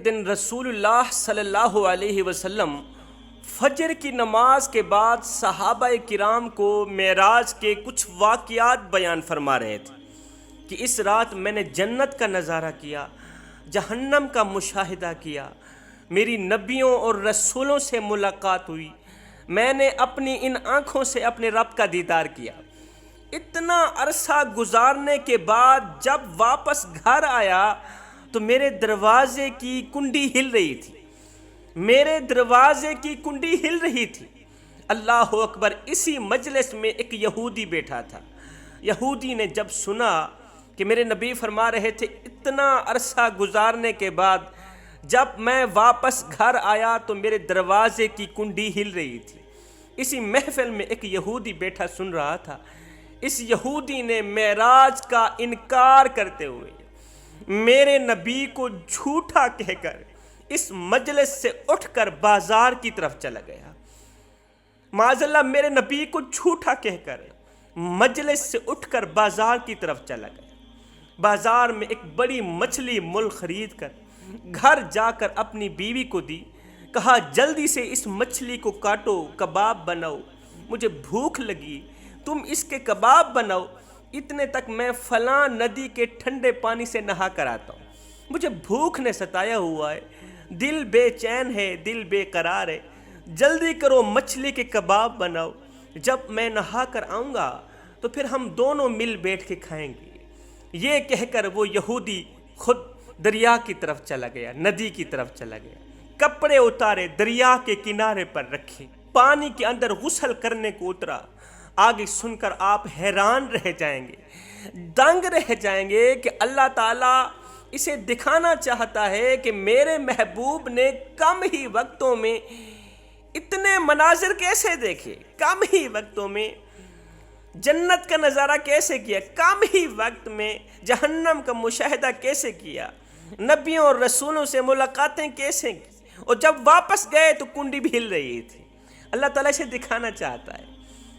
دن رسول اللہ صلی اللہ علیہ وسلم فجر کی نماز کے بعد صحابہ کرام کو معراج کے کچھ واقعات بیان فرما رہے تھے کہ اس رات میں نے جنت کا نظارہ کیا، جہنم کا مشاہدہ کیا، میری نبیوں اور رسولوں سے ملاقات ہوئی، میں نے اپنی ان آنکھوں سے اپنے رب کا دیدار کیا۔ اتنا عرصہ گزارنے کے بعد جب واپس گھر آیا تو میرے دروازے کی کنڈی ہل رہی تھی، میرے دروازے کی کنڈی ہل رہی تھی۔ اللہ اکبر! اسی مجلس میں ایک یہودی بیٹھا تھا۔ یہودی نے جب سنا کہ میرے نبی فرما رہے تھے اتنا عرصہ گزارنے کے بعد جب میں واپس گھر آیا تو میرے دروازے کی کنڈی ہل رہی تھی، اسی محفل میں ایک یہودی بیٹھا سن رہا تھا۔ اس یہودی نے معراج کا انکار کرتے ہوئے میرے نبی کو جھوٹا کہہ کر اس مجلس سے اٹھ کر بازار کی طرف چلا گیا۔ معاذ اللہ، میرے نبی کو جھوٹا کہہ کر مجلس سے اٹھ کر بازار کی طرف چلا گیا۔ بازار میں ایک بڑی مچھلی مول خرید کر گھر جا کر اپنی بیوی کو دی، کہا جلدی سے اس مچھلی کو کاٹو، کباب بناؤ، مجھے بھوک لگی، تم اس کے کباب بناؤ، اتنے تک میں فلاں ندی کے ٹھنڈے پانی سے نہا کر آتا ہوں، مجھے بھوک نے ستایا ہوا ہے، دل بے چین ہے، دل بے قرار ہے، جلدی کرو مچھلی کے کباب بناؤ، جب میں نہا کر آؤں گا تو پھر ہم دونوں مل بیٹھ کے کھائیں گے۔ یہ کہہ کر وہ یہودی خود دریا کی طرف چلا گیا، ندی کی طرف چلا گیا، کپڑے اتارے، دریا کے کنارے پر رکھے، پانی کے اندر غسل کرنے کو اترا۔ آگے سن کر آپ حیران رہ جائیں گے، دنگ رہ جائیں گے کہ اللہ تعالیٰ اسے دکھانا چاہتا ہے کہ میرے محبوب نے کم ہی وقتوں میں اتنے مناظر کیسے دیکھے، کم ہی وقتوں میں جنت کا نظارہ کیسے کیا، کم ہی وقت میں جہنم کا مشاہدہ کیسے کیا، نبیوں اور رسولوں سے ملاقاتیں کیسے کی، اور جب واپس گئے تو کنڈی بھی ہل رہی تھی۔ اللہ تعالیٰ اسے دکھانا چاہتا ہے۔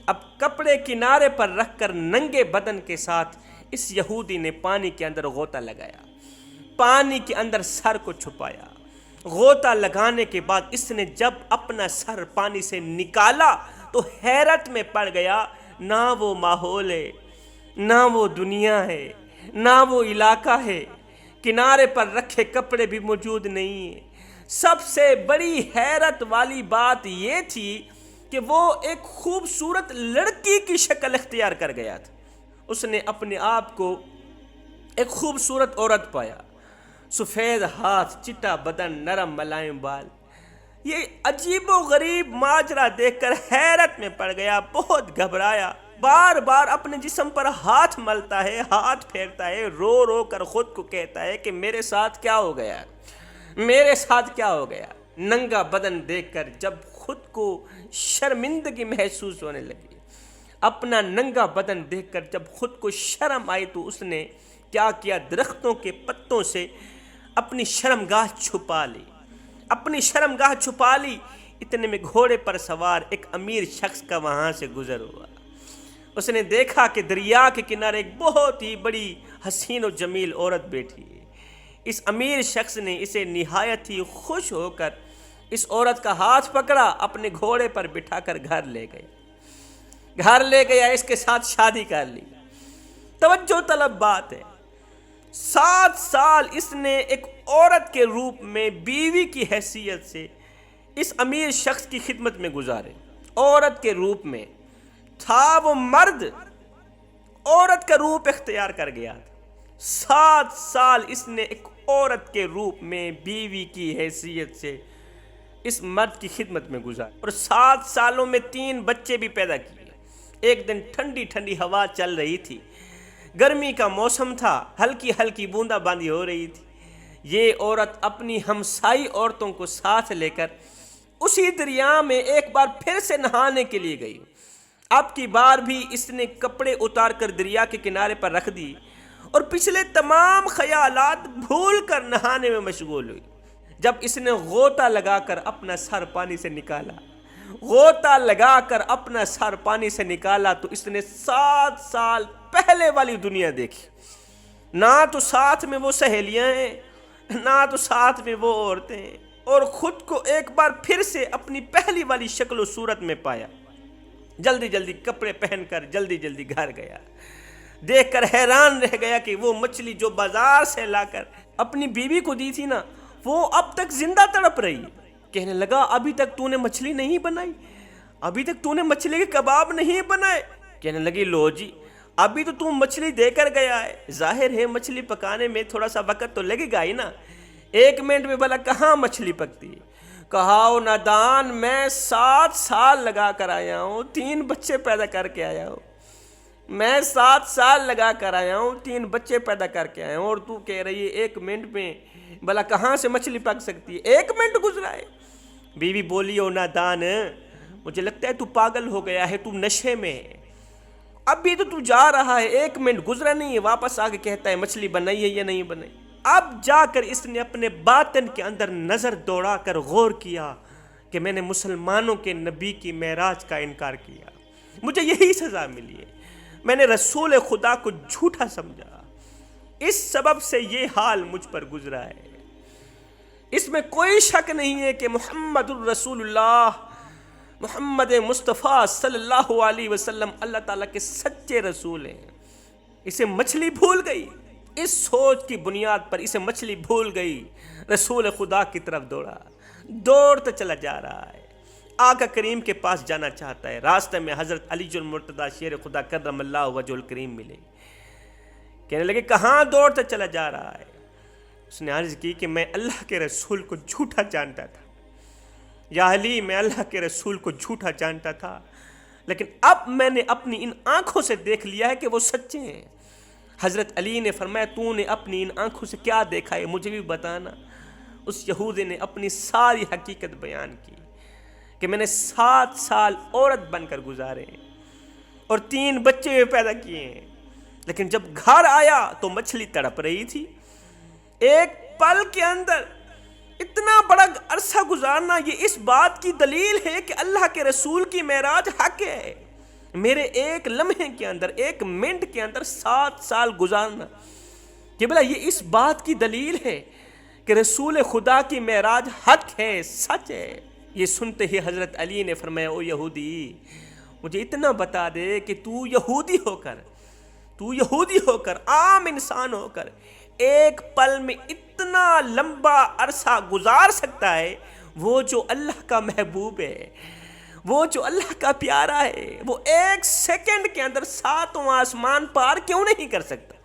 اب کپڑے کنارے پر رکھ کر ننگے بدن کے ساتھ اس یہودی نے پانی کے اندر غوطہ لگایا، پانی کے اندر سر کو چھپایا۔ غوطہ لگانے کے بعد اس نے جب اپنا سر پانی سے نکالا تو حیرت میں پڑ گیا، نہ وہ ماحول ہے، نہ وہ دنیا ہے، نہ وہ علاقہ ہے، کنارے پر رکھے کپڑے بھی موجود نہیں ہیں۔ سب سے بڑی حیرت والی بات یہ تھی کہ وہ ایک خوبصورت لڑکی کی شکل اختیار کر گیا تھا۔ اس نے اپنے آپ کو ایک خوبصورت عورت پایا، سفید ہاتھ، چٹا بدن، نرم ملائم بال۔ یہ عجیب و غریب ماجرا دیکھ کر حیرت میں پڑ گیا، بہت گھبرایا، بار بار اپنے جسم پر ہاتھ ملتا ہے، ہاتھ پھیرتا ہے، رو رو کر خود کو کہتا ہے کہ میرے ساتھ کیا ہو گیا، میرے ساتھ کیا ہو گیا۔ ننگا بدن دیکھ کر جب خود کو شرمندگی محسوس ہونے لگی، اپنا ننگا بدن دیکھ کر جب خود کو شرم آئی تو اس نے کیا کیا، درختوں کے پتوں سے اپنی شرمگاہ چھپا لی، اپنی شرمگاہ چھپا لی۔ اتنے میں گھوڑے پر سوار ایک امیر شخص کا وہاں سے گزر ہوا۔ اس نے دیکھا کہ دریا کے کنارے ایک بہت ہی بڑی حسین و جمیل عورت بیٹھی ہے۔ اس امیر شخص نے اسے نہایت ہی خوش ہو کر اس عورت کا ہاتھ پکڑا، اپنے گھوڑے پر بٹھا کر گھر لے گیا، اس کے ساتھ شادی کر لی۔ توجہ طلب بات ہے، 7 سال اس نے ایک عورت کے روپ میں بیوی کی حیثیت سے اس امیر شخص کی خدمت میں گزارے۔ عورت کے روپ میں تھا، وہ مرد عورت کا روپ اختیار کر گیا تھا۔ 7 سال اس نے ایک عورت کے روپ میں بیوی کی حیثیت سے اس مرد کی خدمت میں گزارے، اور 7 سالوں میں 3 بچے بھی پیدا کیے۔ ایک دن ٹھنڈی ٹھنڈی ہوا چل رہی تھی، گرمی کا موسم تھا، ہلکی ہلکی بوندا باندی ہو رہی تھی۔ یہ عورت اپنی ہمسائی عورتوں کو ساتھ لے کر اسی دریا میں ایک بار پھر سے نہانے کے لیے گئی۔ اب کی بار بھی اس نے کپڑے اتار کر دریا کے کنارے پر رکھ دی اور پچھلے تمام خیالات بھول کر نہانے میں مشغول ہوئی۔ جب اس نے غوطہ لگا کر اپنا سر پانی سے نکالا، غوطہ لگا کر اپنا سر پانی سے نکالا تو اس نے 7 سال پہلے والی دنیا دیکھی۔ نہ تو ساتھ میں وہ سہیلیاں ہیں، نہ تو ساتھ میں وہ عورتیں، اور خود کو ایک بار پھر سے اپنی پہلی والی شکل و صورت میں پایا۔ جلدی جلدی کپڑے پہن کر جلدی جلدی گھر گیا، دیکھ کر حیران رہ گیا کہ وہ مچھلی جو بازار سے لا کر اپنی بیوی کو دی تھی نا، وہ اب تک زندہ تڑپ رہی۔ کہنے لگا ابھی تک تو نے مچھلی نہیں بنائی، ابھی تک تو نے مچھلی کے کباب نہیں بنائے؟ کہنے لگی لو جی، ابھی تو مچھلی دے کر گیا ہے، ظاہر ہے مچھلی پکانے میں تھوڑا سا وقت تو لگے گا ہی نا، 1 منٹ میں بھلا کہاں مچھلی پکتی ہے؟ کہا او نادان، میں 7 سال لگا کر آیا ہوں، 3 بچے پیدا کر کے آیا ہوں، میں 7 سال لگا کر آیا ہوں، 3 بچے پیدا کر کے آیا ہوں، اور تو کہہ رہی ہے 1 منٹ میں بھلا کہاں سے مچھلی پک سکتی ہے؟ 1 منٹ گزرا ہے۔ بیوی بولی او نادان، مجھے لگتا ہے تو پاگل ہو گیا ہے، تو نشے میں ہے، ابھی تو جا رہا ہے، 1 منٹ گزرا نہیں ہے، واپس آ کے کہتا ہے مچھلی بنائی ہے یا نہیں بنائی۔ اب جا کر اس نے اپنے باطن کے اندر نظر دوڑا کر غور کیا کہ میں نے مسلمانوں کے نبی کی معراج کا انکار کیا، مجھے یہی سزا ملی ہے، میں نے رسول خدا کو جھوٹا سمجھا، اس سبب سے یہ حال مجھ پر گزرا ہے۔ اس میں کوئی شک نہیں ہے کہ محمد الرسول اللہ، محمد مصطفیٰ صلی اللہ علیہ وسلم اللہ تعالیٰ کے سچے رسول ہیں۔ اسے مچھلی بھول گئی، اس سوچ کی بنیاد پر اسے مچھلی بھول گئی، رسول خدا کی طرف دوڑتا چلا جا رہا ہے، آقا کریم کے پاس جانا چاہتا ہے۔ راستے میں حضرت علی المرتضیٰ شیر خدا کرم اللہ وجہ الکریم ملے، کہنے لگے کہاں دوڑتا چلا جا رہا ہے؟ اس نے عرض کی کہ میں اللہ کے رسول کو جھوٹا جانتا تھا، یا علی میں اللہ کے رسول کو جھوٹا جانتا تھا، لیکن اب میں نے اپنی ان آنکھوں سے دیکھ لیا ہے کہ وہ سچے ہیں۔ حضرت علی نے فرمایا تو نے اپنی ان آنکھوں سے کیا دیکھا ہے مجھے بھی بتانا۔ اس یہودی نے اپنی ساری حقیقت بیان کی کہ میں نے 7 سال عورت بن کر گزارے ہیں اور 3 بچے پیدا کیے ہیں، لیکن جب گھر آیا تو مچھلی تڑپ رہی تھی۔ ایک پل کے اندر اتنا بڑا عرصہ گزارنا، یہ اس بات کی دلیل ہے کہ اللہ کے رسول کی معراج حق ہے۔ میرے ایک لمحے کے اندر، 1 منٹ کے اندر 7 سال گزارنا، کہ بلا یہ اس بات کی دلیل ہے کہ رسول خدا کی معراج حق ہے، سچ ہے۔ یہ سنتے ہی حضرت علی نے فرمایا او یہودی، مجھے اتنا بتا دے کہ تو یہودی ہو کر عام انسان ہو کر ایک پل میں اتنا لمبا عرصہ گزار سکتا ہے، وہ جو اللہ کا محبوب ہے، وہ جو اللہ کا پیارا ہے، وہ 1 سیکنڈ کے اندر 7واں آسمان پار کیوں نہیں کر سکتا؟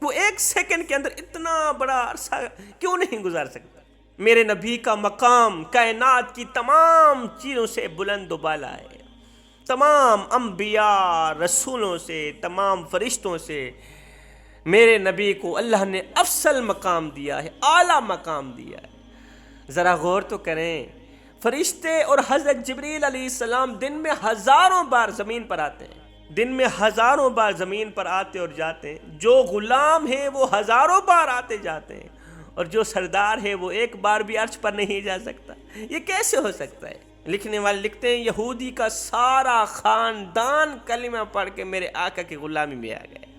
وہ 1 سیکنڈ کے اندر اتنا بڑا عرصہ کیوں نہیں گزار سکتا؟ میرے نبی کا مقام کائنات کی تمام چیزوں سے بلند و بالا ہے، تمام انبیاء رسولوں سے، تمام فرشتوں سے میرے نبی کو اللہ نے افضل مقام دیا ہے، اعلیٰ مقام دیا ہے۔ ذرا غور تو کریں، فرشتے اور حضرت جبریل علیہ السلام دن میں ہزاروں بار زمین پر آتے ہیں، دن میں ہزاروں بار زمین پر آتے اور جاتے ہیں، جو غلام ہیں وہ ہزاروں بار آتے جاتے ہیں، اور جو سردار ہے وہ 1 بار بھی عرش پر نہیں جا سکتا۔ یہ کیسے ہو سکتا ہے؟ لکھنے والے لکھتے ہیں یہودی کا سارا خاندان کلمہ پڑھ کے میرے آقا کی غلامی میں آ گئے۔